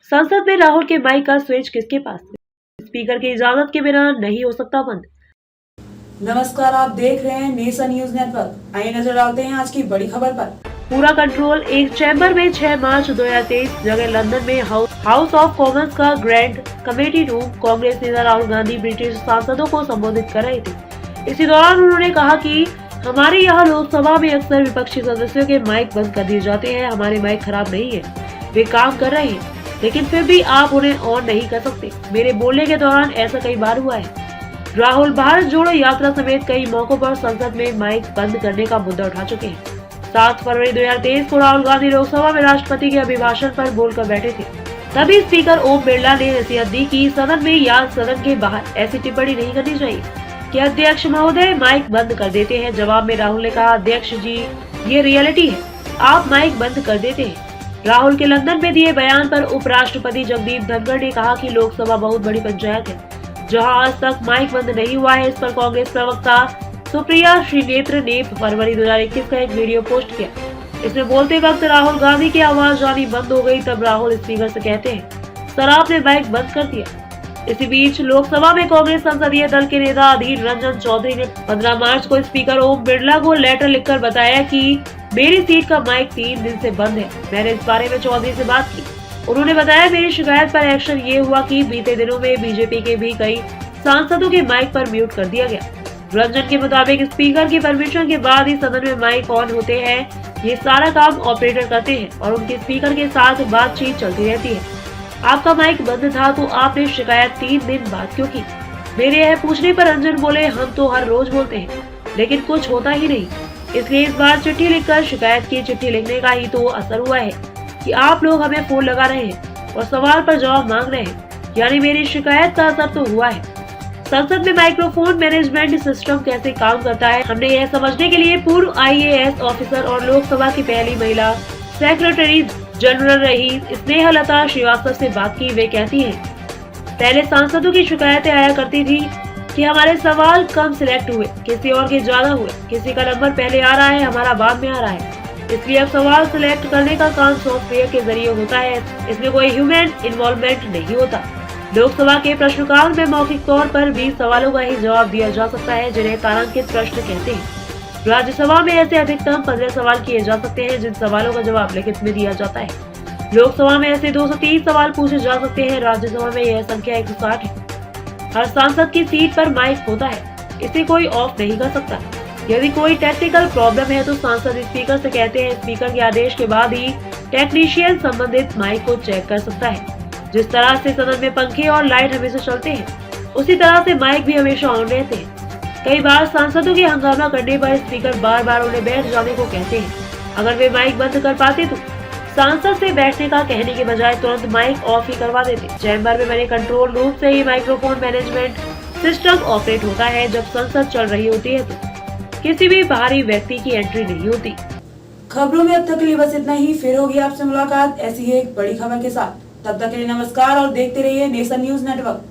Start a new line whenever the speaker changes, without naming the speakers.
संसद में राहुल के माइक का स्विच किसके पास? स्पीकर की इजाजत के बिना नहीं हो सकता बंद।
नमस्कार, आप देख रहे हैं नेशन न्यूज नेटवर्क। आइए नजर डालते हैं आज की बड़ी खबर पर।
पूरा कंट्रोल एक चैम्बर में 6 मार्च 2023 जगह लंदन में हाउस ऑफ कॉमन्स का ग्रैंड कमेटी रूम। कांग्रेस नेता राहुल गांधी ब्रिटिश सांसदों को संबोधित कर रहे थे। इसी दौरान उन्होंने कहा कि हमारे यहाँ लोकसभा में अक्सर विपक्षी सदस्यों के माइक बंद कर दिए जाते हैं। हमारे माइक खराब नहीं है, वे काम कर रहे हैं, लेकिन फिर भी आप उन्हें ऑन नहीं कर सकते। मेरे बोलने के दौरान ऐसा कई बार हुआ है। राहुल भारत जोड़ो यात्रा समेत कई मौकों पर संसद में माइक बंद करने का मुद्दा उठा चुके हैं। 7 फरवरी 2023 को राहुल गांधी लोकसभा में राष्ट्रपति के अभिभाषण पर बोलकर बैठे थे। तभी स्पीकर ओम बिरला ने नसीहत दी कि सदन में या सदन के बाहर ऐसी टिप्पणी नहीं करनी चाहिए कि अध्यक्ष महोदय माइक बंद कर देते हैं। जवाब में राहुल ने कहा, अध्यक्ष जी, ये रियलिटी है, आप माइक बंद कर देते हैं। राहुल के लंदन में दिए बयान पर उपराष्ट्रपति जगदीप धनखड़ ने कहा कि लोकसभा बहुत बड़ी पंचायत है जहां आज तक माइक बंद नहीं हुआ है। इस पर कांग्रेस प्रवक्ता सुप्रिया श्रीनेत्र ने फरवरी 2021 का एक वीडियो पोस्ट किया। इसमें बोलते वक्त राहुल गांधी की आवाज आनी बंद हो गई। तब राहुल स्पीकर से कहते हैं, सर आपने माइक बंद कर दिया। इसी बीच लोकसभा में कांग्रेस संसदीय दल के नेता अधीर रंजन चौधरी ने 15 मार्च को स्पीकर ओम बिरला को लेटर लिखकर बताया कि मेरी सीट का माइक 3 दिन से बंद है। मैंने इस बारे में चौधरी से बात की। उन्होंने बताया, मेरी शिकायत पर एक्शन ये हुआ कि बीते दिनों में बीजेपी के भी कई सांसदों के माइक पर म्यूट कर दिया गया। रंजन के मुताबिक स्पीकर की परमिशन के बाद ही सदन में माइक ऑन होते हैं। ये सारा काम ऑपरेटर करते हैं और उनके स्पीकर के साथ बातचीत चलती रहती है। आपका माइक बंद था तो आपने शिकायत 3 दिन बाद क्यों की? मेरे यह पूछने पर रंजन बोले, हम तो हर रोज बोलते हैं लेकिन कुछ होता ही नहीं, इसलिए इस बार चिट्ठी लिखकर शिकायत की। चिट्ठी लिखने का ही तो असर हुआ है कि आप लोग हमें फोन लगा रहे हैं और सवाल पर जवाब मांग रहे हैं, यानी मेरी शिकायत का असर तो हुआ है। संसद में माइक्रोफोन मैनेजमेंट सिस्टम कैसे काम करता है, हमने यह समझने के लिए पूर्व IAS ऑफिसर और लोकसभा की पहली महिला सेक्रेटरी जनरल रही स्नेहलता श्रीवास्तव से बात की। वे कहती हैं, पहले सांसदों की शिकायतें आया करती थी कि हमारे सवाल कम सिलेक्ट हुए, किसी और के ज्यादा हुए, किसी का नंबर पहले आ रहा है, हमारा बाद में आ रहा है। इसलिए अब सवाल सिलेक्ट करने का काम सॉफ्टवेयर के जरिए होता है, इसमें कोई ह्यूमन इन्वॉल्वमेंट नहीं होता। लोकसभा के प्रश्नकाल में मौखिक तौर पर 20 सवालों का ही जवाब दिया जा सकता है, जिन्हें तारांकित प्रश्न कहते हैं। राज्यसभा में ऐसे अधिकतम 15 सवाल किए जा सकते हैं, जिन सवालों का जवाब लिखित में दिया जाता है। लोकसभा में ऐसे 230 सवाल पूछे जा सकते हैं, राज्यसभा में यह संख्या 160 है। हर सांसद की सीट पर माइक होता है, इसे कोई ऑफ नहीं कर सकता। यदि कोई टेक्निकल प्रॉब्लम है तो सांसद स्पीकर से कहते हैं, स्पीकर के आदेश के बाद ही टेक्नीशियन संबंधित माइक को चेक कर सकता है। जिस तरह से सदन में पंखे और लाइट हमेशा चलते हैं, उसी तरह से माइक भी हमेशा ऑन रहते हैं। कई बार सांसदों के हंगामा करने पर स्पीकर बार बार उन्हें बैठ जाने को कहते हैं। अगर वे माइक बंद कर पाते तो सांसद से बैठने का कहने के बजाय तुरंत माइक ऑफ ही करवा देते। चैम्बर में बने कंट्रोल रूम से ही माइक्रोफोन मैनेजमेंट सिस्टम ऑपरेट होता है। जब संसद चल रही होती है तो किसी भी बाहरी व्यक्ति की एंट्री नहीं होती।
खबरों में अब तक के लिए बस इतना ही। फिर होगी आपसे मुलाकात ऐसी ही एक बड़ी खबर के साथ। तब तक के लिए नमस्कार और देखते रहिए नेशन न्यूज नेटवर्क।